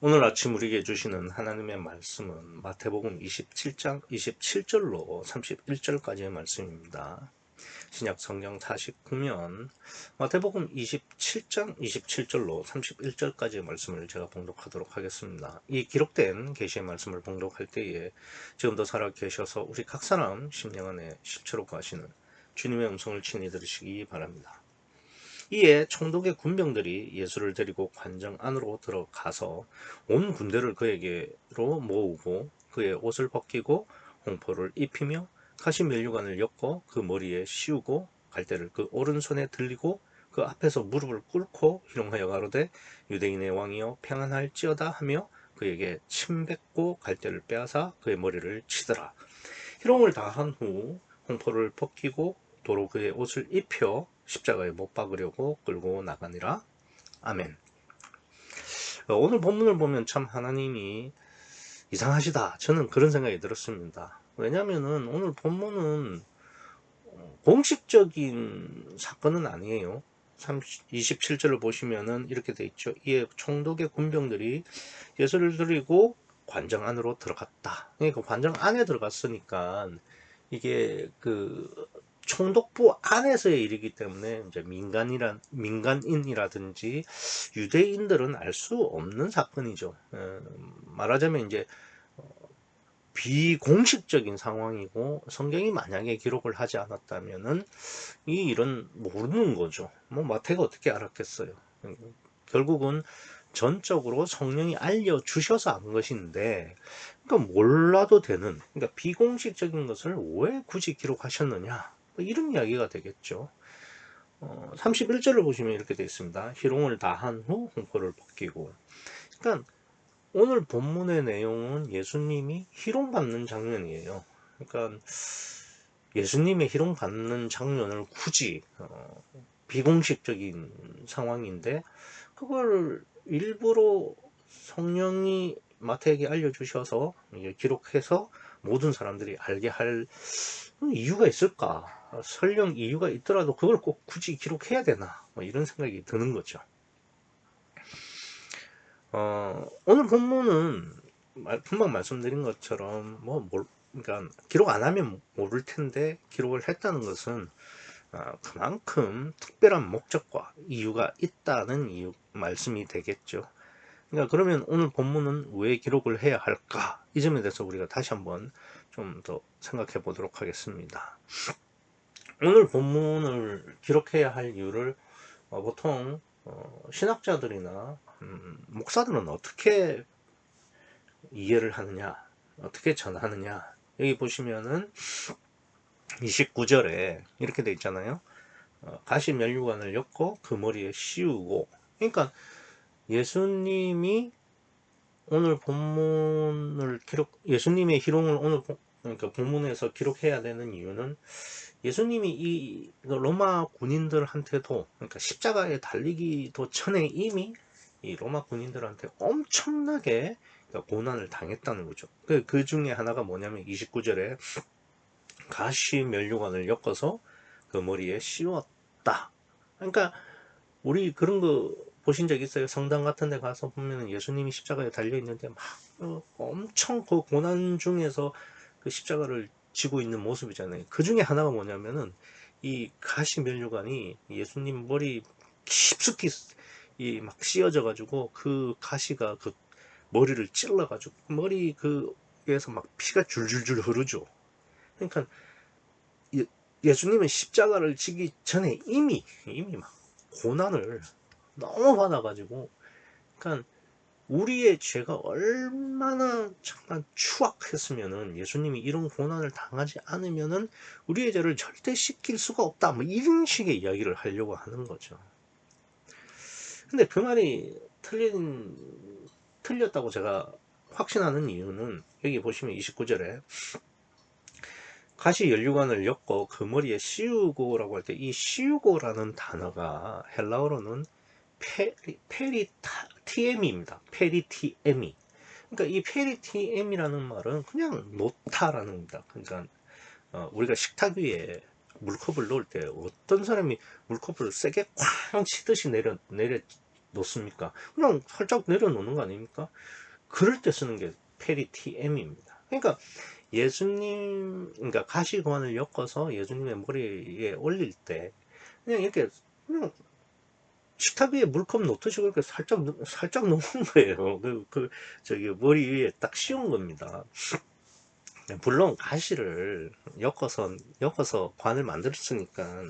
오늘 아침 우리에게 주시는 하나님의 말씀은 마태복음 27장 27절로 31절까지의 말씀입니다. 신약 성경 49면 마태복음 27장 27절로 31절까지의 말씀을 제가 봉독하도록 하겠습니다. 이 기록된 계시의 말씀을 봉독할 때에 지금도 살아 계셔서 우리 각 사람 심령 안에 실체로 구하시는 주님의 음성을 친히 들으시기 바랍니다. 이에 총독의 군병들이 예수를 데리고 관정 안으로 들어가서 온 군대를 그에게로 모으고 그의 옷을 벗기고 홍포를 입히며 가시 면류관을 엮어 그 머리에 씌우고 갈대를 그 오른손에 들리고 그 앞에서 무릎을 꿇고 희롱하여 가로되 유대인의 왕이여 평안할지어다 하며 그에게 침 뱉고 갈대를 빼앗아 그의 머리를 치더라. 희롱을 다 한 후 홍포를 벗기고 도로 그의 옷을 입혀 십자가에 못 박으려고 끌고 나가니라. 아멘. 오늘 본문을 보면 참 하나님이 이상하시다. 저는 그런 생각이 들었습니다. 왜냐하면 오늘 본문은 공식적인 사건은 아니에요. 27절을 보시면은 이렇게 돼 있죠. 이에 총독의 군병들이 예수를 드리고 관정 안으로 들어갔다. 그러니까 관정 안에 들어갔으니까 이게 그 총독부 안에서의 일이기 때문에 이제 민간인이라든지 유대인들은 알 수 없는 사건이죠. 말하자면 이제 비공식적인 상황이고 성경이 만약에 기록을 하지 않았다면은 이 일은 모르는 거죠. 뭐 마태가 어떻게 알았겠어요. 결국은 전적으로 성령이 알려주셔서 안 것인데, 그러니까 몰라도 되는, 그러니까 비공식적인 것을 왜 굳이 기록하셨느냐, 뭐 이런 이야기가 되겠죠. 31절을 보시면 이렇게 되어 있습니다. 희롱을 다 한 후 홍포를 벗기고. 그러니까 오늘 본문의 내용은 예수님이 희롱받는 장면이에요. 그러니까 예수님의 희롱받는 장면을 굳이 비공식적인 상황인데 그걸 일부러 성령이 마태에게 알려주셔서 기록해서 모든 사람들이 알게 할 이유가 있을까? 설령 이유가 있더라도 그걸 꼭 굳이 기록해야 되나? 뭐 이런 생각이 드는 거죠. 오늘 본문은 금방 말씀드린 것처럼 그러니까 기록 안 하면 모를 텐데 기록을 했다는 것은 그만큼 특별한 목적과 이유가 있다는 말씀이 되겠죠. 그러니까 그러면 오늘 본문은 왜 기록을 해야 할까? 이 점에 대해서 우리가 다시 한번 좀 더 생각해 보도록 하겠습니다. 오늘 본문을 기록해야 할 이유를 보통 신학자들이나 목사들은 어떻게 이해를 하느냐, 어떻게 전하느냐. 여기 보시면은 29절에 이렇게 돼 있잖아요. 가시 면류관을 엮고 그 머리에 씌우고. 그러니까 예수님이 오늘 본문을 예수님의 희롱을 오늘 그러니까 본문에서 기록해야 되는 이유는 예수님이 이 로마 군인들한테도, 그러니까 십자가에 달리기도 전에 이미 이 로마 군인들한테 엄청나게 고난을 당했다는 거죠. 그 중에 하나가 뭐냐면 29절에 가시 면류관을 엮어서 그 머리에 씌웠다. 그러니까 우리 그런 거 보신 적 있어요? 성당 같은 데 가서 보면 예수님이 십자가에 달려 있는데 막 엄청 그 고난 중에서 그 십자가를 지고 있는 모습이잖아요. 그 중에 하나가 뭐냐면은 이 가시 면류관이 예수님 머리 깊숙이 이 막 씌어져 가지고 그 가시가 그 머리를 찔러 가지고 머리 그에서 막 피가 줄줄줄 흐르죠. 그러니까 예수님은 십자가를 지기 전에 이미 막 고난을 너무 받아가지고, 그러니까 우리의 죄가 얼마나 정말 추악했으면은 예수님이 이런 고난을 당하지 않으면은 우리의 죄를 절대 씻길 수가 없다. 뭐 이런 식의 이야기를 하려고 하는 거죠. 근데 그 말이 틀렸다고 제가 확신하는 이유는 여기 보시면 29절에 가시 연류관을 엮고 그 머리에 씌우고라고 할 때 이 씌우고라는 단어가 헬라어로는 페리티엠입니다. 페리티엠이. 그러니까 이 페리티엠이라는 말은 그냥 놓다라는 겁니다. 그러니까 우리가 식탁 위에 물컵을 놓을 때 어떤 사람이 물컵을 세게 쾅 치듯이 내려 놓습니까? 그냥 살짝 내려놓는 거 아닙니까? 그럴 때 쓰는 게 페리티엠입니다. 그러니까 예수님, 그러니까 가시관을 엮어서 예수님의 머리에 올릴 때 그냥 이렇게 그냥 식탁 위에 물컵 놓듯이 그렇게 살짝 놓는 거예요. 저기 머리 위에 딱 씌운 겁니다. 물론 가시를 엮어서 관을 만들었으니까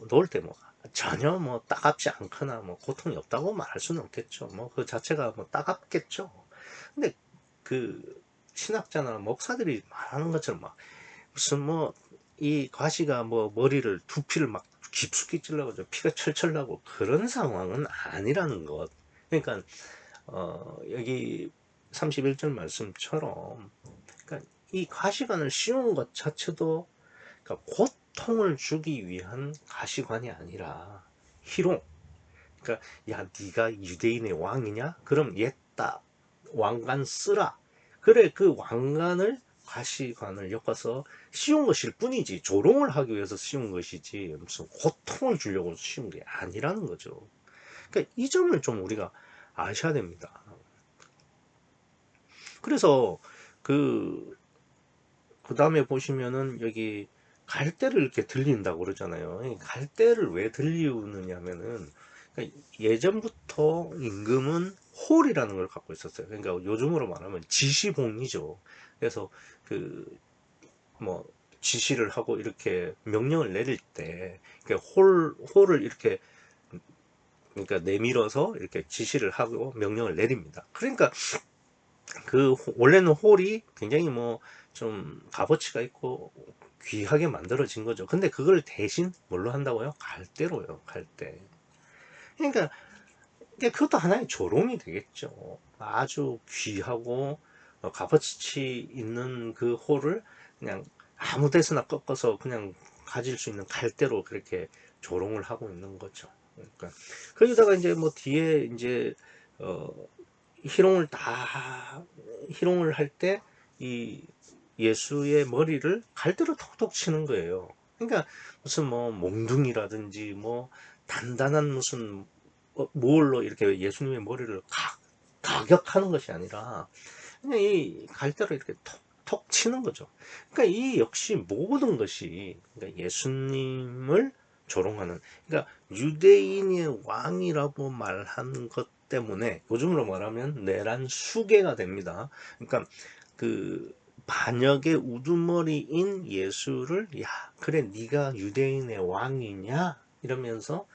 놓을 때 뭐 전혀 뭐 따갑지 않거나 뭐 고통이 없다고 말할 수는 없겠죠. 뭐 그 자체가 뭐 따갑겠죠. 근데 그 신학자나 목사들이 말하는 것처럼 막 무슨 뭐 이 가시가 뭐 머리를 두피를 막 깊숙이 찔러가지고 피가 철철 나고 그런 상황은 아니라는 것. 그러니까 여기 31절 말씀처럼 그러니까 이 가시관을 씌운 것 자체도 그러니까 고통을 주기 위한 가시관이 아니라 희롱. 그러니까 야 네가 유대인의 왕이냐? 그럼 옛다 왕관 쓰라. 그래 그 왕관을 가시관을 엮어서 씌운 것일 뿐이지 조롱을 하기 위해서 씌운 것이지 무슨 고통을 주려고 씌운 게 아니라는 거죠. 그러니까 이 점을 좀 우리가 아셔야 됩니다. 그래서 그 다음에 보시면은 여기 갈대를 이렇게 들린다고 그러잖아요. 갈대를 왜 들리느냐면은 그러니까 예전부터 임금은 홀이라는 걸 갖고 있었어요. 그러니까 요즘으로 말하면 지시봉이죠. 그래서 그 뭐 지시를 하고 이렇게 명령을 내릴 때 홀을 이렇게 그러니까 내밀어서 이렇게 지시를 하고 명령을 내립니다. 그러니까 원래는 홀이 굉장히 뭐 좀 값어치가 있고 귀하게 만들어진 거죠. 근데 그걸 대신 뭘로 한다고요? 갈대로요, 갈대. 그러니까 그것도 하나의 조롱이 되겠죠. 아주 귀하고 값어치 있는 그 홀을 그냥 아무 데서나 꺾어서 그냥 가질 수 있는 갈대로 그렇게 조롱을 하고 있는 거죠. 그러니까 거기다가 이제 뭐 뒤에 이제 어 희롱을 할 때 이 예수의 머리를 갈대로 톡톡 치는 거예요. 그러니까 무슨 뭐 몽둥이라든지 뭐 단단한 무슨 뭘로 이렇게 예수님의 머리를 가격하는 것이 아니라 그냥 이 갈대로 이렇게 톡톡 치는 거죠. 그러니까 이 역시 모든 것이 그러니까 예수님을 조롱하는 그러니까 유대인의 왕이라고 말한 것 때문에 요즘으로 말하면 내란 수괴가 됩니다. 그러니까 그 반역의 우두머리인 예수를 야 그래 네가 유대인의 왕이냐 이러면서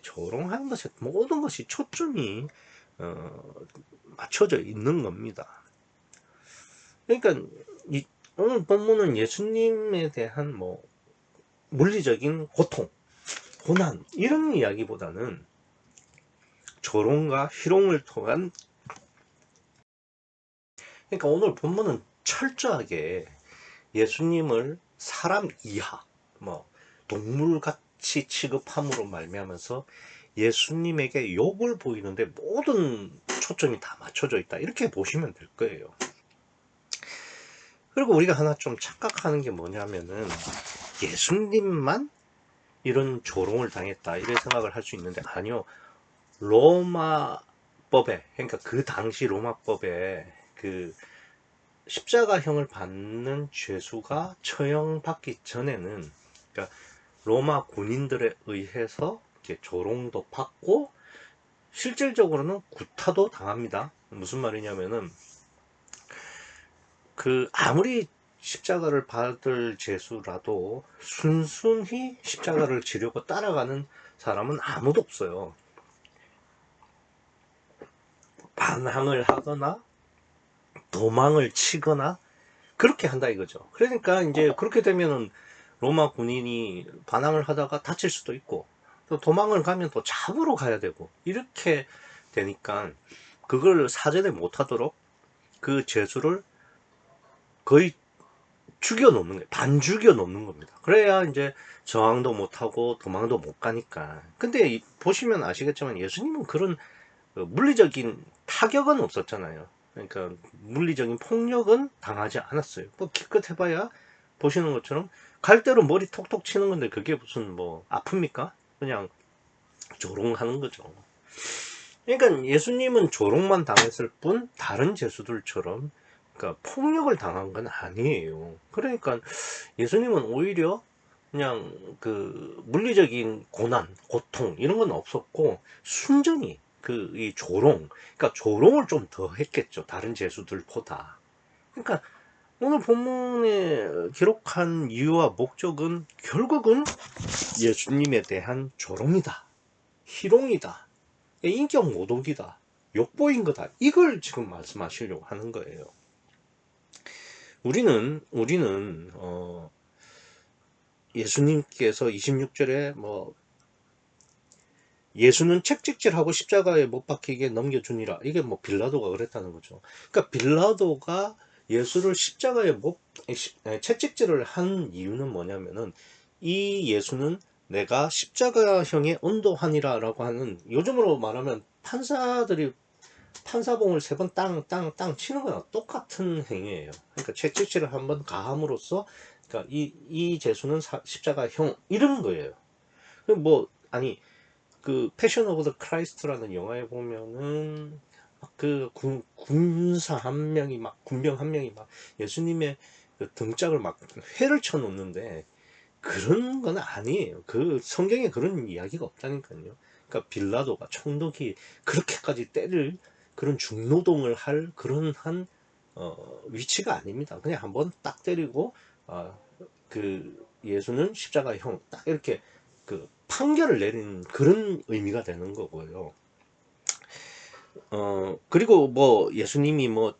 조롱하는 것에 모든 것이 초점이 어, 맞춰져 있는 겁니다. 그러니까 오늘 본문은 예수님에 대한 뭐 물리적인 고통, 고난 이런 이야기보다는 조롱과 희롱을 통한 그러니까 오늘 본문은 철저하게 예수님을 사람 이하, 뭐 동물같이 취급함으로 말미암아서 예수님에게 욕을 보이는데 모든 초점이 다 맞춰져 있다. 이렇게 보시면 될 거예요. 그리고 우리가 하나 좀 착각하는 게 뭐냐면은 예수님만 이런 조롱을 당했다. 이런 생각을 할 수 있는데 아니요. 로마법에 그러니까 그 당시 로마법에 그 십자가형을 받는 죄수가 처형받기 전에는 그러니까 로마 군인들에 의해서 이렇게 조롱도 받고 실질적으로는 구타도 당합니다. 무슨 말이냐면은 그 아무리 십자가를 받을 죄수라도 순순히 십자가를 지려고 따라가는 사람은 아무도 없어요. 반항을 하거나 도망을 치거나 그렇게 한다 이거죠. 그러니까 이제 그렇게 되면은 로마 군인이 반항을 하다가 다칠 수도 있고 또 도망을 가면 또 잡으러 가야 되고 이렇게 되니까 그걸 사전에 못하도록 그 죄수를 거의 죽여 놓는 거예요. 반 죽여 놓는 겁니다. 그래야 이제 저항도 못하고 도망도 못 가니까. 근데 보시면 아시겠지만 예수님은 그런 물리적인 타격은 없었잖아요. 그러니까 물리적인 폭력은 당하지 않았어요. 뭐 기껏 해봐야 보시는 것처럼 갈대로 머리 톡톡 치는 건데 그게 무슨 뭐 아픕니까? 그냥 조롱하는 거죠. 그러니까 예수님은 조롱만 당했을 뿐 다른 제수들처럼 그러니까 폭력을 당한 건 아니에요. 그러니까 예수님은 오히려 그냥 그 물리적인 고난, 고통 이런 건 없었고 순전히 그 이 조롱, 그러니까 조롱을 좀 더 했겠죠. 다른 제수들보다. 그러니까 오늘 본문에 기록한 이유와 목적은 결국은 예수님에 대한 조롱이다, 희롱이다, 인격 모독이다, 욕보인 거다. 이걸 지금 말씀하시려고 하는 거예요. 우리는 예수님께서 26절에 뭐 예수는 책찍질하고 십자가에 못 박히게 넘겨주니라. 이게 뭐 빌라도가 그랬다는 거죠. 그러니까 빌라도가 예수를 십자가에 채찍질을 한 이유는 뭐냐면은 이 예수는 내가 십자가형의 언도하니라라고 하는, 요즘으로 말하면 판사들이 판사봉을 3번 땅 치는 거랑 똑같은 행위예요. 그러니까 채찍질을 한번 가함으로써 그러니까 이 제수는 십자가형 이런 거예요. 뭐 아니 그 패션 오브 더 크라이스트라는 영화에 보면은 그 군사 한 명이 막 군병 한 명이 막 예수님의 그 등짝을 막 회를 쳐 놓는데 그런 건 아니에요. 그 성경에 그런 이야기가 없다니까요. 그러니까 빌라도가 총독이 그렇게까지 때릴 그런 중노동을 할 그런 한 위치가 아닙니다. 그냥 한번 딱 때리고 그 예수는 십자가형 딱 이렇게 그 판결을 내린 그런 의미가 되는 거고요. 그리고 뭐 예수님이 뭐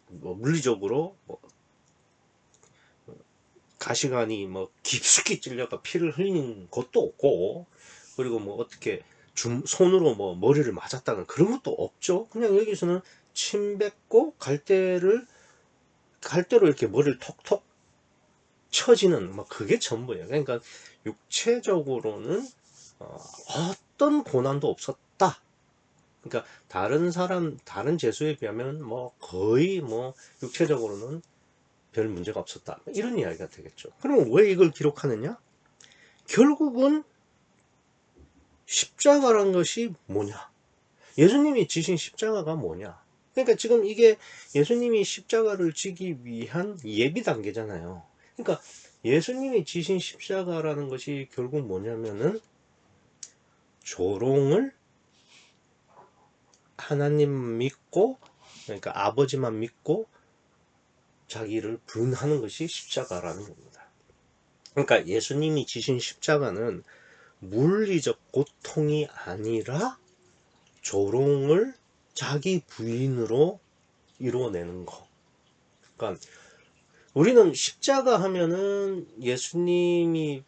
뭐 물리적으로 뭐 가시관이 뭐 깊숙이 찔려가 피를 흘린 것도 없고, 그리고 뭐 어떻게 손으로 뭐 머리를 맞았다는 그런 것도 없죠. 그냥 여기서는 침 뱉고 갈대로 이렇게 머리를 톡톡 쳐지는 뭐 그게 전부예요. 그러니까 육체적으로는 어떤 고난도 없었다. 그러니까 다른 제수에 비하면 뭐 거의 뭐 육체적으로는 별 문제가 없었다, 이런 이야기가 되겠죠. 그럼 왜 이걸 기록하느냐? 결국은 십자가란 것이 뭐냐? 예수님이 지신 십자가가 뭐냐? 그러니까 지금 이게 예수님이 십자가를 지기 위한 예비 단계잖아요. 그러니까 예수님이 지신 십자가라는 것이 결국 뭐냐면은 조롱을 하나님 믿고, 그러니까 아버지만 믿고 자기를 부인하는 것이 십자가라는 겁니다. 그러니까 예수님이 지신 십자가는 물리적 고통이 아니라 조롱을 자기 부인으로 이루어내는 거. 그러니까 우리는 십자가 하면은 예수님이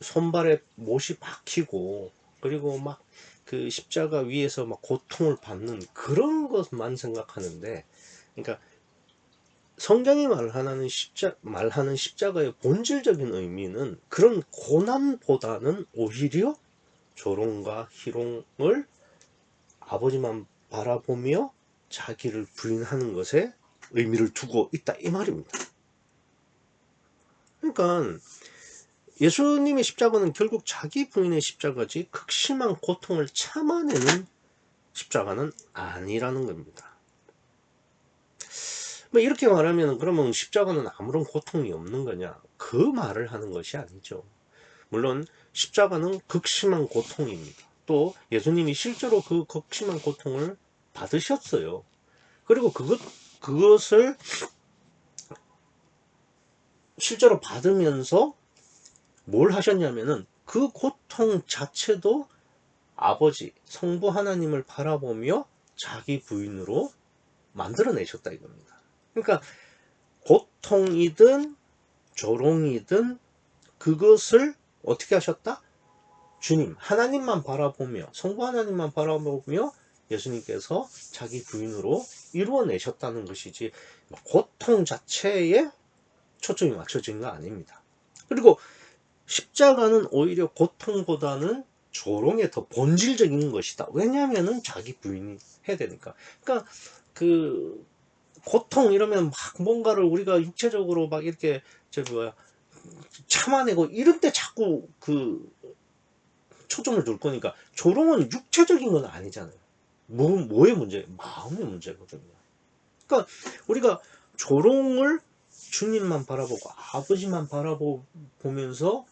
손발에 못이 박히고 그리고 막 그 십자가 위에서 막 고통을 받는 그런 것만 생각하는데, 그러니까 성경이 말하는 십자가의 본질적인 의미는 그런 고난보다는 오히려 조롱과 희롱을 아버지만 바라보며 자기를 부인하는 것에 의미를 두고 있다, 이 말입니다. 그러니까 예수님의 십자가는 결국 자기 부인의 십자가지 극심한 고통을 참아내는 십자가는 아니라는 겁니다. 뭐 이렇게 말하면 그러면 십자가는 아무런 고통이 없는 거냐? 그 말을 하는 것이 아니죠. 물론 십자가는 극심한 고통입니다. 또 예수님이 실제로 그 극심한 고통을 받으셨어요. 그리고 그것을 실제로 받으면서 뭘 하셨냐면은 그 고통 자체도 아버지, 성부 하나님을 바라보며 자기 부인으로 만들어내셨다 이겁니다. 그러니까 고통이든 조롱이든 그것을 어떻게 하셨다? 주님, 하나님만 바라보며, 성부 하나님만 바라보며 예수님께서 자기 부인으로 이루어내셨다는 것이지 고통 자체에 초점이 맞춰진 거 아닙니다. 그리고 십자가는 오히려 고통보다는 조롱의 더 본질적인 것이다. 왜냐하면은 자기 부인이 해야 되니까. 그러니까 그 고통 이러면 막 뭔가를 우리가 육체적으로 막 이렇게 참아내고 이럴 때 자꾸 그 초점을 둘 거니까 조롱은 육체적인 건 아니잖아요. 뭐의 문제? 마음의 문제거든요. 그러니까 우리가 조롱을 주님만 바라보고 아버지만 바라보면서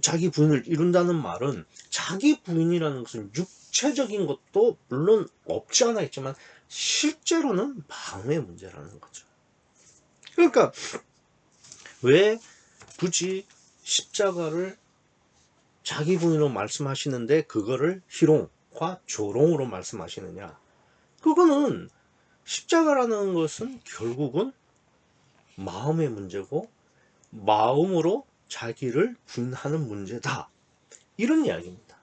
자기 부인을 이룬다는 말은 자기 부인이라는 것은 육체적인 것도 물론 없지 않아 있지만 실제로는 마음의 문제라는 거죠. 그러니까 왜 굳이 십자가를 자기 부인으로 말씀하시는데 그거를 희롱과 조롱으로 말씀하시느냐? 그거는 십자가라는 것은 결국은 마음의 문제고 마음으로 자기를 부인하는 문제다. 이런 이야기입니다.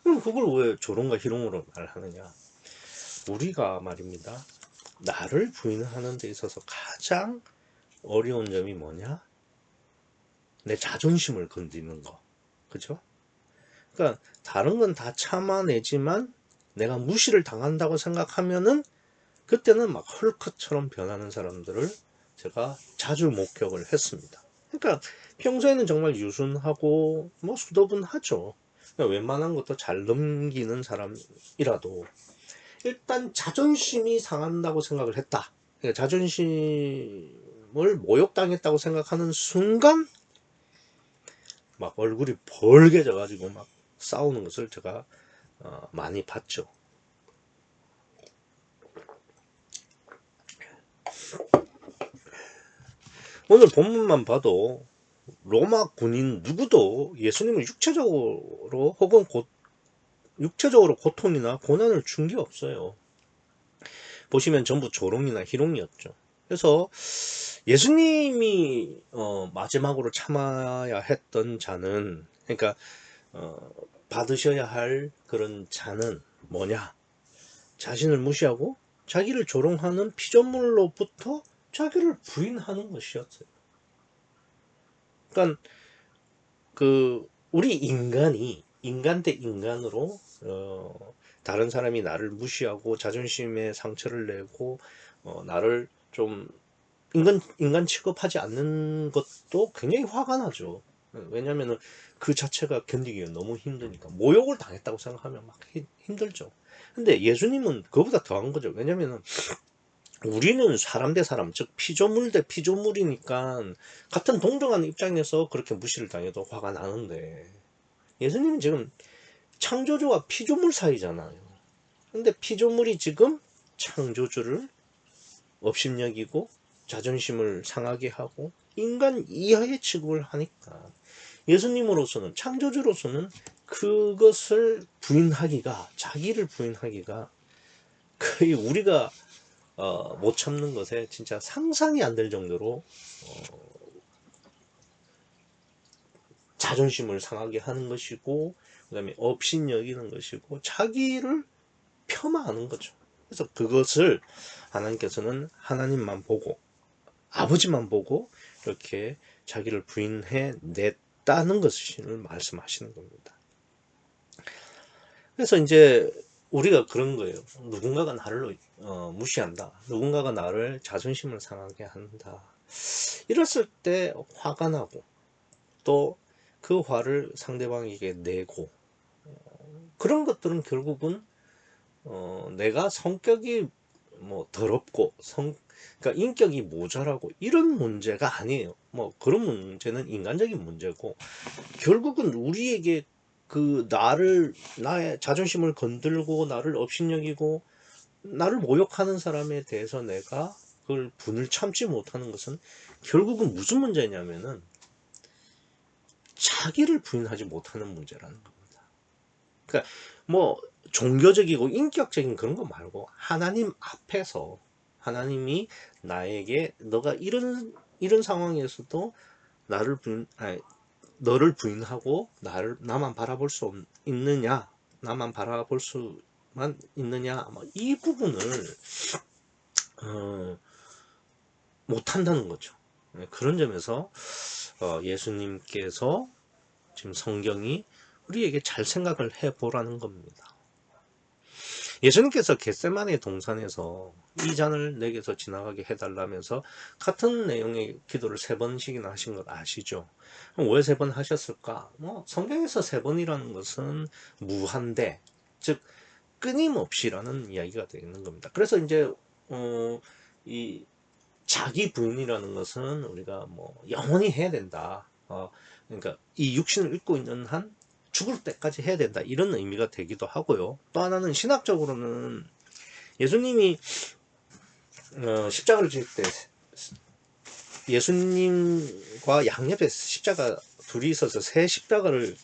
그럼 그걸 왜 조롱과 희롱으로 말하느냐? 우리가 말입니다. 나를 부인하는 데 있어서 가장 어려운 점이 뭐냐? 내 자존심을 건드리는 거. 그죠? 그러니까 다른 건 다 참아내지만 내가 무시를 당한다고 생각하면은 그때는 막 헐크처럼 변하는 사람들을 제가 자주 목격을 했습니다. 그러니까 평소에는 정말 유순하고 뭐 수더분하죠. 그러니까 웬만한 것도 잘 넘기는 사람이라도 일단 자존심이 상한다고 생각을 했다. 그러니까 자존심을 모욕당했다고 생각하는 순간 막 얼굴이 벌게져 가지고 막 싸우는 것을 제가 많이 봤죠. 오늘 본문만 봐도 로마 군인 누구도 예수님을 육체적으로 혹은 육체적으로 고통이나 고난을 준 게 없어요. 보시면 전부 조롱이나 희롱이었죠. 그래서 예수님이 마지막으로 참아야 했던 자는, 그러니까 받으셔야 할 그런 자는 뭐냐? 자신을 무시하고 자기를 조롱하는 피조물로부터 자기를 부인하는 것이었어요. 그러니까 우리 인간이 인간 대 인간으로 다른 사람이 나를 무시하고 자존심에 상처를 내고 나를 좀 인간 취급하지 않는 것도 굉장히 화가 나죠. 왜냐면은 그 자체가 견디기가 너무 힘드니까. 모욕을 당했다고 생각하면 막 힘들죠. 근데 예수님은 그거보다 더한 거죠. 왜냐면은 우리는 사람 대 사람, 즉 피조물 대 피조물이니까 같은 동등한 입장에서 그렇게 무시를 당해도 화가 나는데, 예수님은 지금 창조주와 피조물 사이잖아요. 근데 피조물이 지금 창조주를 업신여기고 자존심을 상하게 하고 인간 이하의 취급을 하니까 예수님으로서는, 창조주로서는 그것을 부인하기가, 자기를 부인하기가 거의 우리가 못 참는 것에 진짜 상상이 안 될 정도로 자존심을 상하게 하는 것이고, 그 다음에 업신여기는 것이고, 자기를 폄하하는 거죠. 그래서 그것을 하나님께서는 하나님만 보고 아버지만 보고 이렇게 자기를 부인해 냈다는 것을 말씀하시는 겁니다. 그래서 이제 우리가 그런 거예요. 누군가가 나를 무시한다. 누군가가 나를 자존심을 상하게 한다. 이랬을 때 화가 나고 또 그 화를 상대방에게 내고 그런 것들은 결국은 내가 성격이 뭐 더럽고 그러니까 인격이 모자라고 이런 문제가 아니에요. 뭐 그런 문제는 인간적인 문제고, 결국은 우리에게 나의 자존심을 건들고 나를 업신여기고 나를 모욕하는 사람에 대해서 내가 그걸 분을 참지 못하는 것은 결국은 무슨 문제냐면은 자기를 부인하지 못하는 문제라는 겁니다. 그러니까 뭐 종교적이고 인격적인 그런 거 말고 하나님 앞에서 하나님이 나에게 너가 이런 상황에서도 너를 부인하고 나만 바라볼 수 있느냐, 나만 바라볼 수만 있느냐, 이 부분을 못한다는 거죠. 그런 점에서 예수님께서 지금 성경이 우리에게 잘 생각을 해보라는 겁니다. 예수님께서 겟세마네 동산에서 이 잔을 내게서 지나가게 해달라면서 같은 내용의 기도를 3번씩이나 하신 걸 아시죠? 왜 3번 하셨을까? 뭐 성경에서 3번이라는 것은 무한대, 즉 끊임없이라는 이야기가 되는 겁니다. 그래서 이제 이 자기 부인이라는 것은 우리가 뭐 영원히 해야 된다. 그러니까 이 육신을 입고 있는 한 죽을 때까지 해야 된다. 이런 의미가 되기도 하고요. 또 하나는 신학적으로는 예수님이 십자가를 질 때 예수님과 양옆에 십자가 둘이 있어서 세 십자가를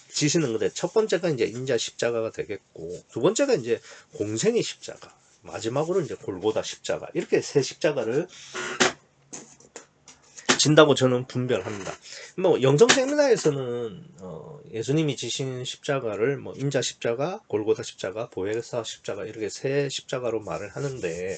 지시는 건데, 첫 번째가 이제 인자 십자가가 되겠고, 두 번째가 이제 공생의 십자가, 마지막으로 이제 골고다 십자가, 이렇게 세 십자가를 진다고 저는 분별합니다. 뭐 영성 세미나에서는 예수님이 지신 십자가를 뭐 인자 십자가, 골고다 십자가, 보혜사 십자가 이렇게 세 십자가로 말을 하는데,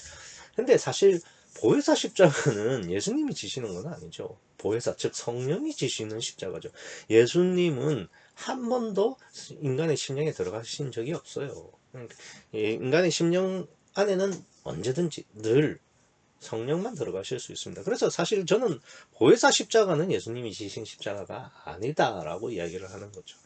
근데 사실 보혜사 십자가는 예수님이 지시는 건 아니죠. 보혜사 즉 성령이 지시는 십자가죠. 예수님은 한 번도 인간의 심령에 들어가신 적이 없어요. 인간의 심령 안에는 언제든지 늘 성령만 들어가실 수 있습니다. 그래서 사실 저는 보혜사 십자가는 예수님이 지신 십자가가 아니다라고 이야기를 하는 거죠.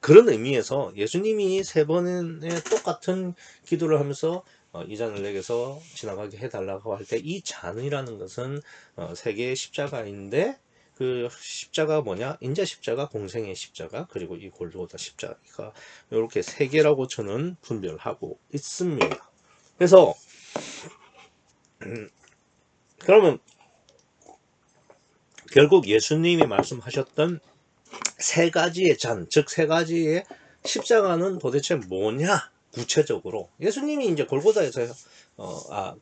그런 의미에서 예수님이 3번의 똑같은 기도를 하면서 이 잔을 내게서 지나가게 해달라고 할 때 이 잔이라는 것은 3개의 십자가인데, 그 십자가 뭐냐? 인자 십자가, 공생의 십자가, 그리고 이 골고다 십자가, 이렇게 3개라고 저는 분별하고 있습니다. 그래서 그러면 결국 예수님이 말씀하셨던 3가지의 잔, 즉 3가지의 십자가는 도대체 뭐냐? 구체적으로 예수님이 이제 골고다에서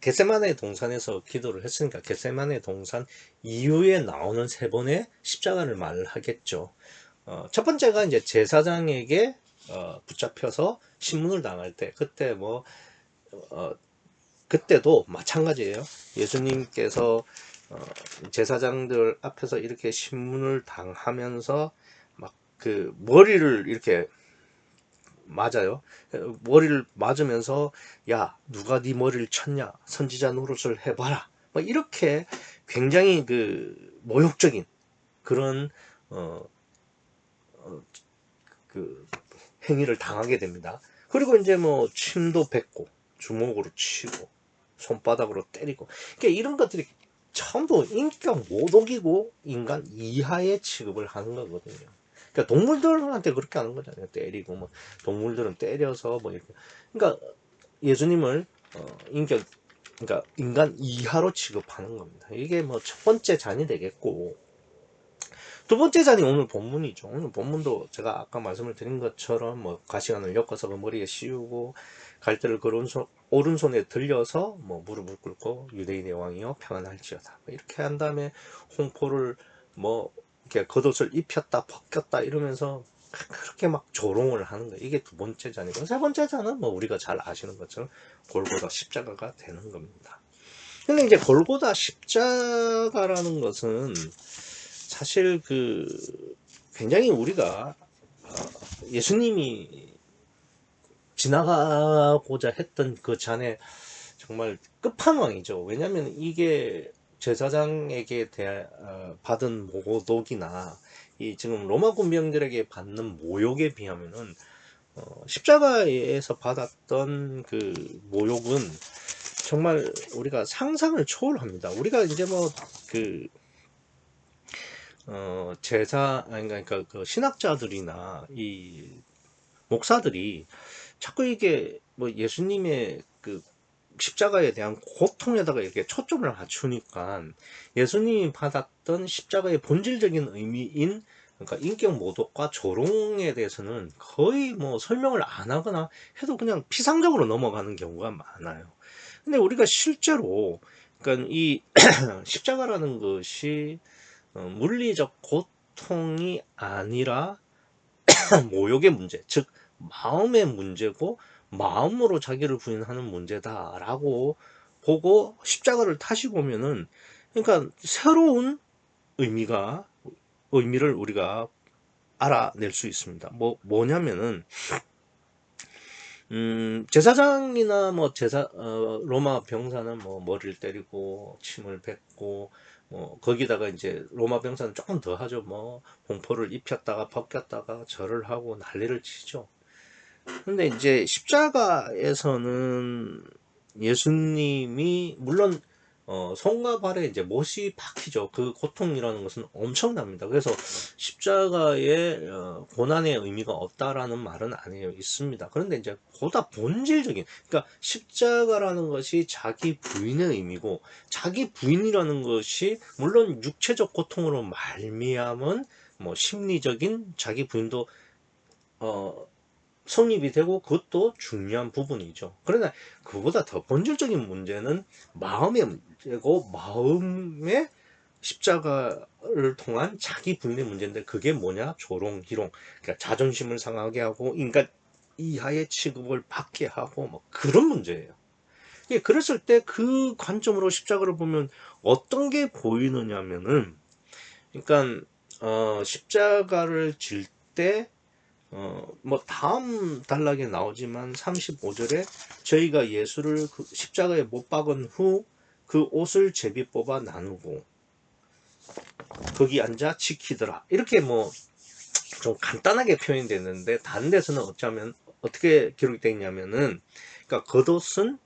겟세마네 동산에서 기도를 했으니까 겟세마네 동산 이후에 나오는 3번의 십자가를 말하겠죠. 첫 번째가 이제 제사장에게 붙잡혀서 신문을 당할 때, 그때 뭐 그때도 마찬가지예요. 예수님께서 제사장들 앞에서 이렇게 신문을 당하면서 막 그 머리를 이렇게 맞아요. 머리를 맞으면서 야, 누가 네 머리를 쳤냐? 선지자 노릇을 해봐라. 뭐 이렇게 굉장히 그 모욕적인 그런 그 행위를 당하게 됩니다. 그리고 이제 뭐 침도 뱉고 주먹으로 치고 손바닥으로 때리고, 그러니까 이런 것들이 전부 인격 모독이고 인간 이하의 취급을 하는 거거든요. 그러니까 동물들한테 그렇게 하는 거잖아요. 때리고 뭐 동물들은 때려서 뭐 이렇게. 그러니까 예수님을 인격, 그러니까 인간 이하로 취급하는 겁니다. 이게 뭐 첫 번째 잔이 되겠고, 두 번째 잔이 오늘 본문이죠. 오늘 본문도 제가 아까 말씀을 드린 것처럼 뭐 가시관을 엮어서 그 머리에 씌우고 갈대를 그 오른손에 들려서 뭐 무릎을 꿇고 유대인의 왕이여 평안할지어다 뭐 이렇게 한 다음에 홍포를 뭐 이렇게 겉옷을 입혔다 벗겼다 이러면서 그렇게 막 조롱을 하는 거예요. 이게 두 번째 잔이고, 세 번째 잔은 뭐 우리가 잘 아시는 것처럼 골고다 십자가가 되는 겁니다. 근데 이제 골고다 십자가라는 것은 사실 그 굉장히 우리가 예수님이 지나가고자 했던 그 잔의 정말 끝판왕이죠. 왜냐하면 이게 제사장에게 받은 모독이나 이 지금 로마 군병들에게 받는 모욕에 비하면은 십자가에서 받았던 그 모욕은 정말 우리가 상상을 초월합니다. 우리가 이제 뭐그 그러니까 그 신학자들이나 이 목사들이 자꾸 이게 뭐 예수님의 그 십자가에 대한 고통에다가 이렇게 초점을 맞추니까 예수님이 받았던 십자가의 본질적인 의미인, 그러니까 인격 모독과 조롱에 대해서는 거의 뭐 설명을 안 하거나 해도 그냥 피상적으로 넘어가는 경우가 많아요. 근데 우리가 실제로 그러니까 이 십자가라는 것이 물리적 고통이 아니라 모욕의 문제, 즉 마음의 문제고 마음으로 자기를 부인하는 문제다라고 보고 십자가를 타시고 오면은, 그러니까 새로운 의미를 우리가 알아낼 수 있습니다. 뭐냐면은 제사장이나 뭐 로마 병사는 뭐 머리를 때리고 침을 뱉고 뭐 거기다가 이제 로마 병사는 조금 더 하죠. 뭐 공포를 입혔다가 벗겼다가 절을 하고 난리를 치죠. 근데 이제 십자가에서는 예수님이 물론 손과 발에 이제 못이 박히죠. 그 고통이라는 것은 엄청납니다. 그래서 십자가에 고난의 의미가 없다라는 말은 아니에요. 있습니다. 그런데 이제 보다 본질적인, 그러니까 십자가라는 것이 자기 부인의 의미고, 자기 부인이라는 것이 물론 육체적 고통으로 말미암은 뭐 심리적인 자기 부인도 어 성립이 되고 그것도 중요한 부분이죠. 그러나 그보다 더 본질적인 문제는 마음의 문제고, 마음의 십자가를 통한 자기 부인의 문제인데, 그게 뭐냐? 조롱, 희롱. 그러니까 자존심을 상하게 하고 인간 이하의 취급을 받게 하고 뭐 그런 문제예요. 예, 그랬을 때 그 관점으로 십자가를 보면 어떤 게 보이느냐면은, 그러니까 십자가를 질때 뭐 다음 단락에 나오지만 35절에 저희가 예수를 그 십자가에 못 박은 후 그 옷을 제비 뽑아 나누고 거기 앉아 지키더라, 이렇게 뭐 좀 간단하게 표현됐는데, 다른 데서는 어쩌면 어떻게 기록되어 있냐면은, 그러니까 겉옷은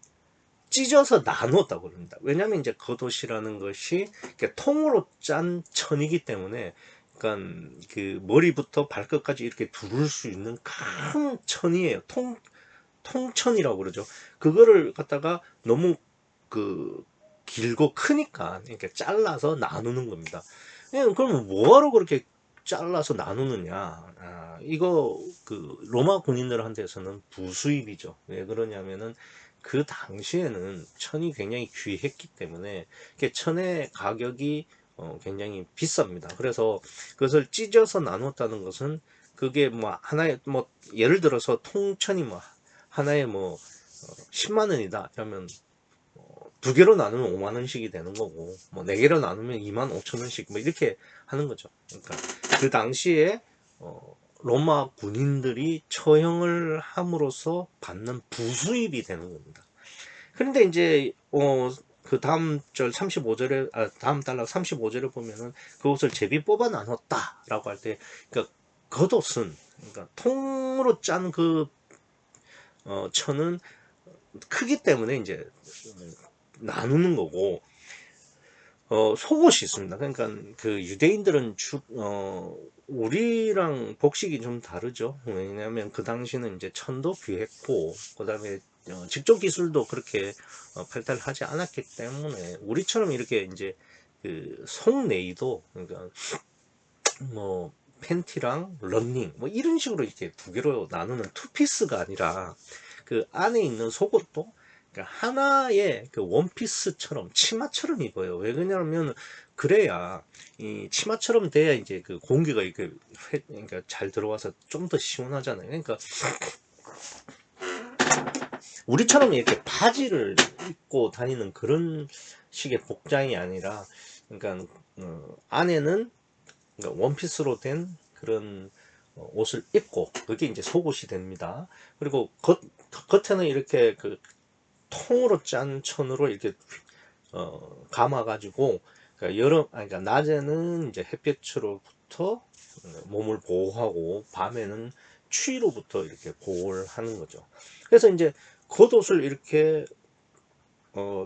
찢어서 나누었다고 그럽니다. 왜냐하면 이제 겉옷이라는 것이 이렇게 통으로 짠 천이기 때문에, 그러니까 그 머리부터 발끝까지 이렇게 두를 수 있는 큰 천이에요. 통천이라고 그러죠. 그거를 갖다가 너무 그 길고 크니까 이렇게 잘라서 나누는 겁니다. 그럼 뭐하러 그렇게 잘라서 나누느냐? 이거 그 로마 군인들한테서는 부수입이죠. 왜 그러냐면은 그 당시에는 천이 굉장히 귀했기 때문에 천의 가격이 굉장히 비쌉니다. 그래서 그것을 찢어서 나눴다는 것은, 그게 뭐 하나의 뭐 예를 들어서 통천이 뭐 하나에 뭐 10만 원이다 그러면 두 개로 나누면 5만 원씩이 되는 거고, 뭐 네 개로 나누면 2만 5천 원씩 뭐 이렇게 하는 거죠. 그러니까 그 당시에 로마 군인들이 처형을 함으로써 받는 부수입이 되는 겁니다. 그런데 이제 그 다음 절 35절에 다음 단락 35절에 보면은 그것을 제비 뽑아 나눴다라고 할 때, 그러니까 겉옷은, 그러니까 통으로 짠 그 천은 크기 때문에 이제 나누는 거고, 속옷이 있습니다. 그러니까 그 유대인들은 우리랑 복식이 좀 다르죠. 왜냐하면 그 당시는 이제 천도 귀했고, 그 다음에 직접 기술도 그렇게 발달하지 않았기 때문에 우리처럼 이렇게 이제 그 속내의도, 그러니까 뭐 팬티랑 런닝 뭐 이런 식으로 이렇게 두 개로 나누는 투피스가 아니라, 그 안에 있는 속옷도 그러니까 하나의 그 원피스처럼 치마처럼 입어요. 왜 그러냐면 그래야 이 치마처럼 돼야 이제 그 공기가 이렇게 그러니까 잘 들어와서 좀 더 시원하잖아요. 그러니까 우리처럼 이렇게 바지를 입고 다니는 그런 식의 복장이 아니라, 그러니까 안에는 그러니까 원피스로 된 그런 옷을 입고, 그게 이제 속옷이 됩니다. 그리고 겉에는 이렇게 그 통으로 짠 천으로 이렇게 감아 가지고, 그러니까 그러니까 낮에는 이제 햇볕으로부터 몸을 보호하고, 밤에는 추위로부터 이렇게 보호를 하는 거죠. 그래서 이제 겉옷을 이렇게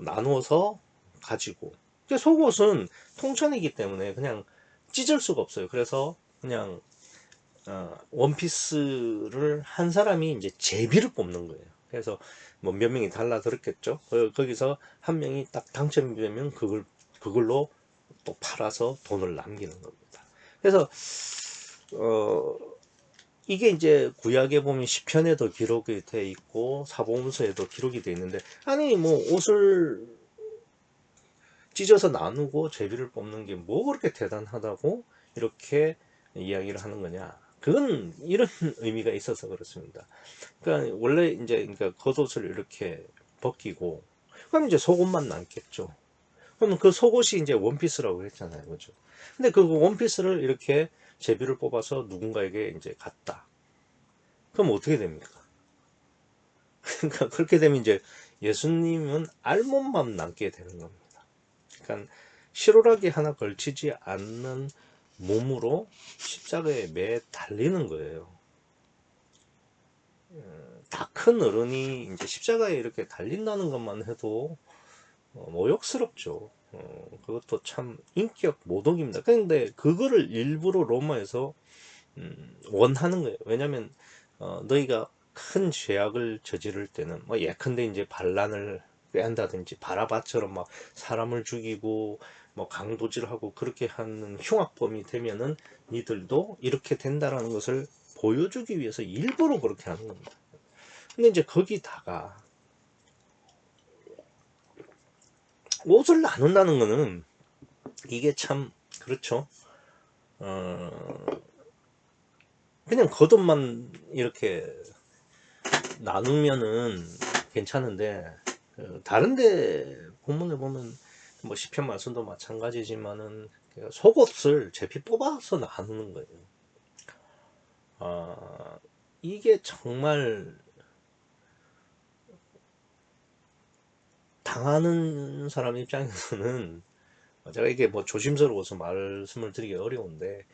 나누어서 가지고, 속옷은 통천이기 때문에 그냥 찢을 수가 없어요. 그래서 그냥 원피스를 한 사람이 이제 제비를 뽑는 거예요. 그래서 뭐 몇 명이 달라들었겠죠. 거기서 한 명이 딱 당첨이 되면 그걸로 또 팔아서 돈을 남기는 겁니다. 그래서 어 이게 이제 구약에 보면 시편에도 기록이 돼 있고 사복음서에도 기록이 돼 있는데, 아니 뭐 옷을 찢어서 나누고 제비를 뽑는 게 뭐 그렇게 대단하다고 이렇게 이야기를 하는 거냐? 그건 이런 의미가 있어서 그렇습니다. 그러니까 원래 이제 그러니까 겉옷을 이렇게 벗기고, 그럼 이제 속옷만 남겠죠. 그러면 그 속옷이 이제 원피스라고 했잖아요, 그죠? 근데 그 원피스를 이렇게 제비를 뽑아서 누군가에게 이제 갔다. 그럼 어떻게 됩니까? 그러니까 그렇게 되면 이제 예수님은 알몸만 남게 되는 겁니다. 그러니까 실오라기 하나 걸치지 않는 몸으로 십자가에 매 달리는 거예요. 다 큰 어른이 이제 십자가에 이렇게 달린다는 것만 해도 모욕스럽죠. 그것도 참 인격 모독입니다. 그런데 그거를 일부러 로마에서 원하는 거예요. 왜냐하면 너희가 큰 죄악을 저지를 때는 뭐 예컨대 이제 반란을 꾀한다든지 바라바처럼 막 사람을 죽이고 뭐 강도질하고 그렇게 하는 흉악범이 되면은 니들도 이렇게 된다라는 것을 보여주기 위해서 일부러 그렇게 하는 겁니다. 근데 이제 거기다가 옷을 나눈다는 거는 이게 참 그렇죠. 그냥 겉옷만 이렇게 나누면은 괜찮은데 다른데 본문을 보면 뭐 시편 말씀도 마찬가지지만은 속옷을 제피 뽑아서 나누는 거예요. 이게 정말 당하는 사람 입장에서는 제가 이게 뭐 조심스러워서 말씀을 드리기 어려운데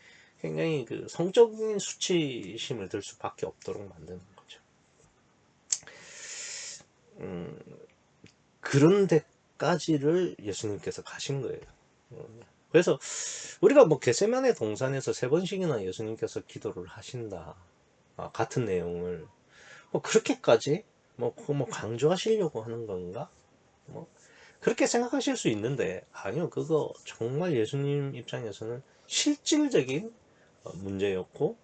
굉장히 그 성적인 수치심을 들 수밖에 없도록 만드는 거죠. 그런 데까지를 예수님께서 가신 거예요. 그래서 우리가 뭐 겟세마네 동산에서 3번씩이나 예수님께서 기도를 하신다. 같은 내용을 뭐 그렇게까지 뭐 강조하시려고 하는 건가? 뭐 그렇게 생각하실 수 있는데 아니요, 그거 정말 예수님 입장에서는 실질적인 문제였고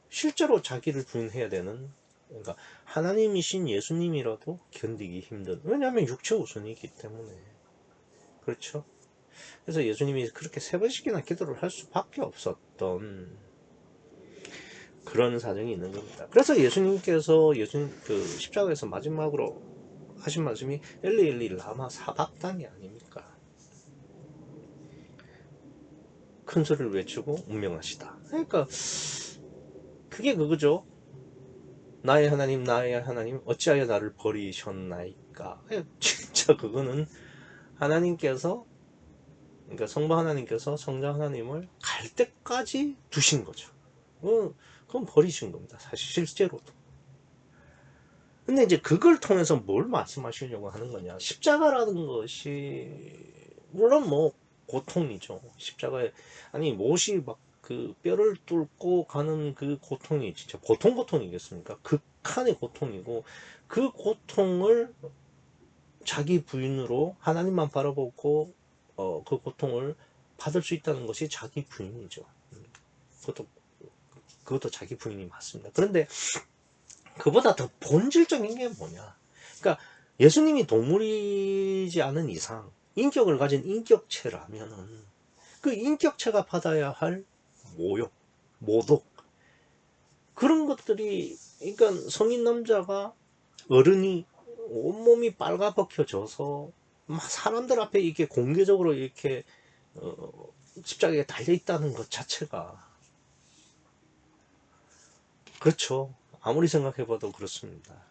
실제로 자기를 부인해야 되는, 그러니까 하나님이신 예수님이라도 견디기 힘든, 왜냐하면 육체 우선이기 때문에. 그렇죠. 그래서 예수님이 그렇게 3번씩이나 기도를 할 수밖에 없었던 그런 사정이 있는 겁니다. 그래서 예수님께서 그 십자가에서 마지막으로 하신 말씀이 엘리 엘리 라마 사박단이 아닙니까? 큰 소리를 외치고 운명하시다. 그러니까 그게 그거죠. 나의 하나님 나의 하나님 어찌하여 나를 버리셨나이까. 진짜 그거는 하나님께서, 그러니까 성부 하나님께서 성자 하나님을 갈 때까지 두신 거죠. 그건 버리신 겁니다. 사실 실제로도. 근데 이제 그걸 통해서 뭘 말씀하시려고 하는 거냐. 십자가라는 것이 물론 뭐 고통이죠. 십자가에 아니 못이 막 그 뼈를 뚫고 가는 그 고통이 진짜 보통 고통이겠습니까? 극한의 고통이고 그 고통을 자기 부인으로 하나님만 바라보고 그 고통을 받을 수 있다는 것이 자기 부인이죠. 그것도 자기 부인이 맞습니다. 그런데 그보다 더 본질적인 게 뭐냐? 그러니까 예수님이 동물이지 않은 이상 인격을 가진 인격체라면은 그 인격체가 받아야 할 모욕, 모독, 그런 것들이, 그러니까 성인 남자가, 어른이 온몸이 빨가벗겨져서 막 사람들 앞에 이렇게 공개적으로 이렇게 십자가에 달려 있다는 것 자체가, 그렇죠. 아무리 생각해봐도 그렇습니다.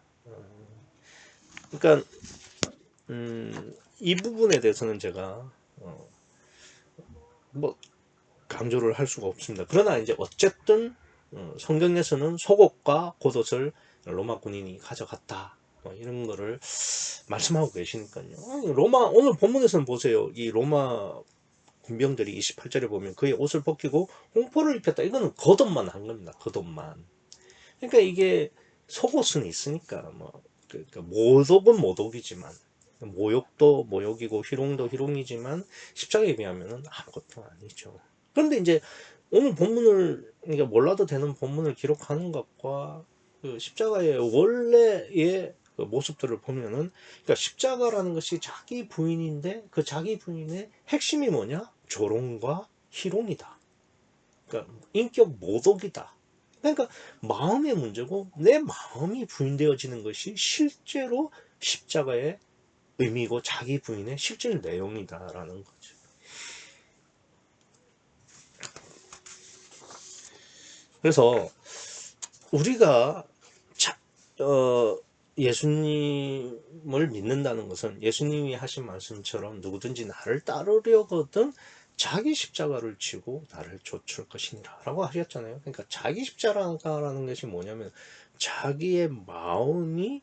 그러니까 이 부분에 대해서는 제가 뭐 강조를 할 수가 없습니다. 그러나 이제 어쨌든 성경에서는 속옷과 겉옷을 로마 군인이 가져갔다, 이런 거를 말씀하고 계시니까요. 로마 오늘 본문에서는 보세요. 이 로마 군병들이 28절에 보면 그의 옷을 벗기고 홍포를 입혔다. 이거는 겉옷만 한 겁니다. 겉옷만. 그러니까 이게 속옷은 있으니까 뭐 그러니까 모독은 모독이지만 모욕도 모욕이고 희롱도 희롱이지만 십자가에 비하면 아무것도 아니죠. 그런데 이제 오늘 본문을, 그러니까 몰라도 되는 본문을 기록하는 것과 그 십자가의 원래의 그 모습들을 보면은, 그러니까 십자가라는 것이 자기 부인인데 그 자기 부인의 핵심이 뭐냐? 조롱과 희롱이다. 그러니까 인격 모독이다. 그러니까 마음의 문제고 내 마음이 부인되어지는 것이 실제로 십자가의 의미고 자기 부인의 실질 내용이다라는 거죠. 그래서 우리가 자, 예수님을 믿는다는 것은 예수님이 하신 말씀처럼 누구든지 나를 따르려거든 자기 십자가를 지고 나를 좇을 것이니라 라고 하셨잖아요. 그러니까 자기 십자가라는 것이 뭐냐면 자기의 마음이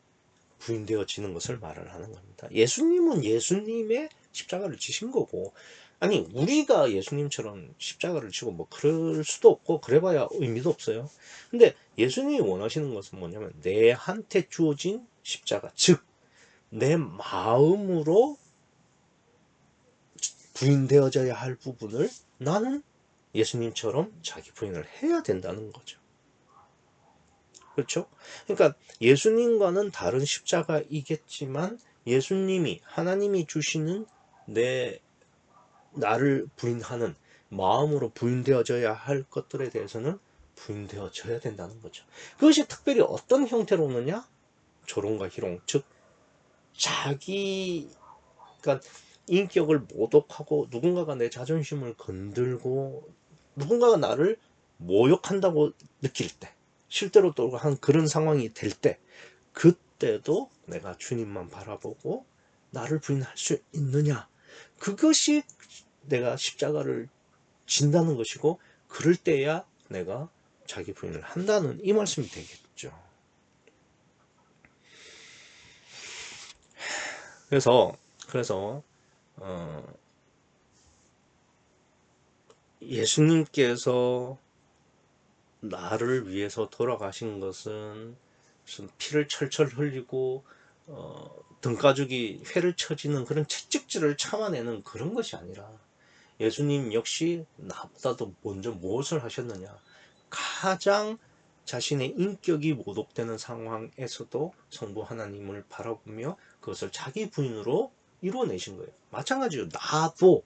부인되어지는 것을 말을 하는 겁니다. 예수님은 예수님의 십자가를 지신 거고, 아니 우리가 예수님처럼 십자가를 지고 뭐 그럴 수도 없고 그래봐야 의미도 없어요. 근데 예수님이 원하시는 것은 뭐냐면 내한테 주어진 십자가, 즉 내 마음으로 부인되어져야 할 부분을 나는 예수님처럼 자기 부인을 해야 된다는 거죠. 그렇죠? 그러니까 예수님과는 다른 십자가이겠지만 예수님이 하나님이 주시는 내 나를 부인하는 마음으로 부인되어져야 할 것들에 대해서는 부인되어져야 된다는 거죠. 그것이 특별히 어떤 형태로 오느냐? 조롱과 희롱, 즉 자기가 인격을 모독하고 누군가가 내 자존심을 건들고 누군가가 나를 모욕한다고 느낄 때, 실제로 또 한 그런 상황이 될 때, 그때도 내가 주님만 바라보고 나를 부인할 수 있느냐, 그것이 내가 십자가를 진다는 것이고, 그럴 때야 내가 자기 부인을 한다는 이 말씀이 되겠죠. 그래서 예수님께서 나를 위해서 돌아가신 것은 무슨 피를 철철 흘리고 등가죽이 회를 쳐지는 그런 채찍질을 참아내는 그런 것이 아니라, 예수님 역시 나보다도 먼저 무엇을 하셨느냐, 가장 자신의 인격이 모독되는 상황에서도 성부 하나님을 바라보며 그것을 자기 부인으로 이루어내신 거예요. 마찬가지로 나도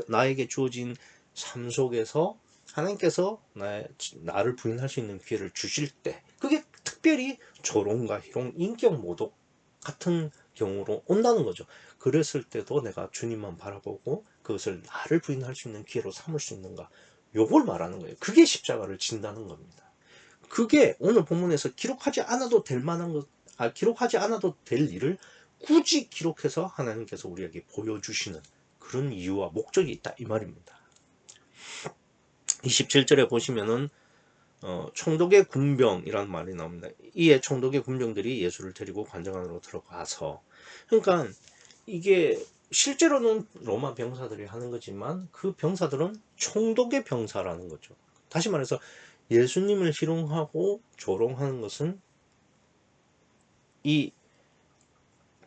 나에게 주어진 삶 속에서 하나님께서 나를 부인할 수 있는 기회를 주실 때, 그게 특별히 조롱과 희롱, 인격 모독 같은 경우로 온다는 거죠. 그랬을 때도 내가 주님만 바라보고 그것을 나를 부인할 수 있는 기회로 삼을 수 있는가, 요걸 말하는 거예요. 그게 십자가를 진다는 겁니다. 그게 오늘 본문에서 기록하지 않아도 될 만한 것, 기록하지 않아도 될 일을 굳이 기록해서 하나님께서 우리에게 보여주시는 그런 이유와 목적이 있다, 이 말입니다. 27절에 보시면은 총독의 군병이라는 말이 나옵니다. 이에 총독의 군병들이 예수를 데리고 관장 안으로 들어가서, 그러니까 이게 실제로는 로마 병사들이 하는 거지만 그 병사들은 총독의 병사라는 거죠. 다시 말해서 예수님을 희롱하고 조롱하는 것은 이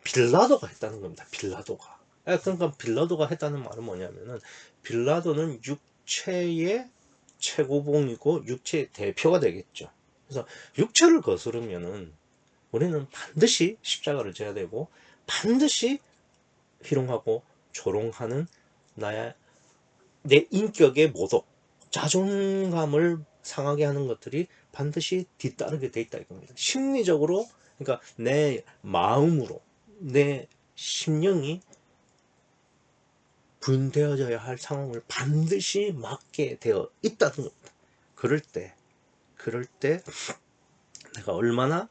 빌라도가 했다는 겁니다. 빌라도가. 그러니까 빌라도가 했다는 말은 뭐냐면은, 빌라도는 육체의 최고봉이고 육체의 대표가 되겠죠. 그래서 육체를 거스르면은 우리는 반드시 십자가를 져야 되고, 반드시 희롱하고 조롱하는 내 인격의 모독, 자존감을 상하게 하는 것들이 반드시 뒤따르게 돼 있다 이겁니다. 심리적으로, 그러니까 내 마음으로 내 심령이 부인되어져야 할 상황을 반드시 맞게 되어 있다는 겁니다. 그럴 때 내가 얼마나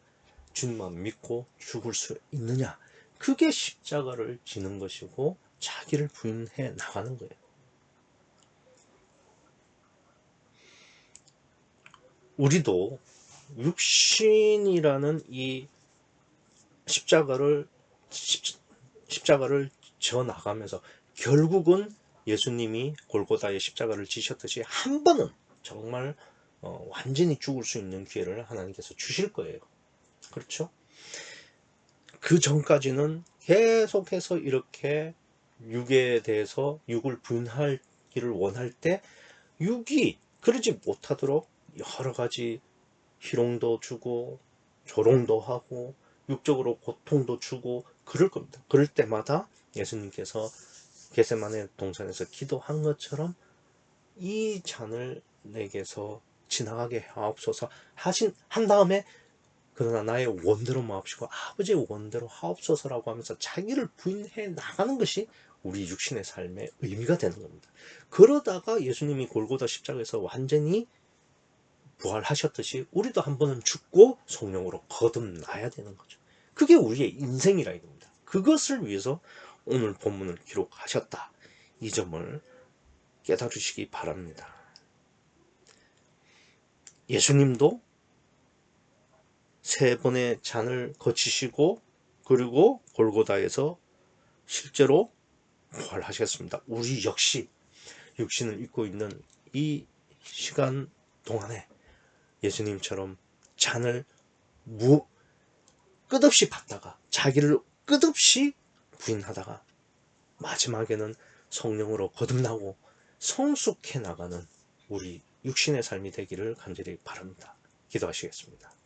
주님만 믿고 죽을 수 있느냐, 그게 십자가를 지는 것이고 자기를 부인해 나가는 거예요. 우리도 육신이라는 이 십자가를 져 나가면서 결국은 예수님이 골고다의 십자가를 지셨듯이 한 번은 정말 완전히 죽을 수 있는 기회를 하나님께서 주실 거예요. 그렇죠? 그 전까지는 계속해서 이렇게 육에 대해서 육을 부인하기를 원할 때 육이 그러지 못하도록 여러 가지 희롱도 주고 조롱도 하고 육적으로 고통도 주고 그럴 겁니다. 그럴 때마다 예수님께서 겟세마네 동산에서 기도한 것처럼 이 잔을 내게서 지나가게 하옵소서 한 다음에, 그러나 나의 원대로 마옵시고 아버지의 원대로 하옵소서라고 하면서 자기를 부인해 나가는 것이 우리 육신의 삶의 의미가 되는 겁니다. 그러다가 예수님이 골고다 십자가에서 완전히 부활하셨듯이 우리도 한 번은 죽고 성령으로 거듭나야 되는 거죠. 그게 우리의 인생이라 이겁니다. 그것을 위해서 오늘 본문을 기록하셨다. 이 점을 깨달으시기 바랍니다. 예수님도 3번의 잔을 거치시고 그리고 골고다에서 실제로 부활하셨습니다. 우리 역시 육신을 입고 있는 이 시간 동안에 예수님처럼 잔을 끝없이 받다가 자기를 끝없이 부인하다가 마지막에는 성령으로 거듭나고 성숙해 나가는 우리 육신의 삶이 되기를 간절히 바랍니다. 기도하시겠습니다.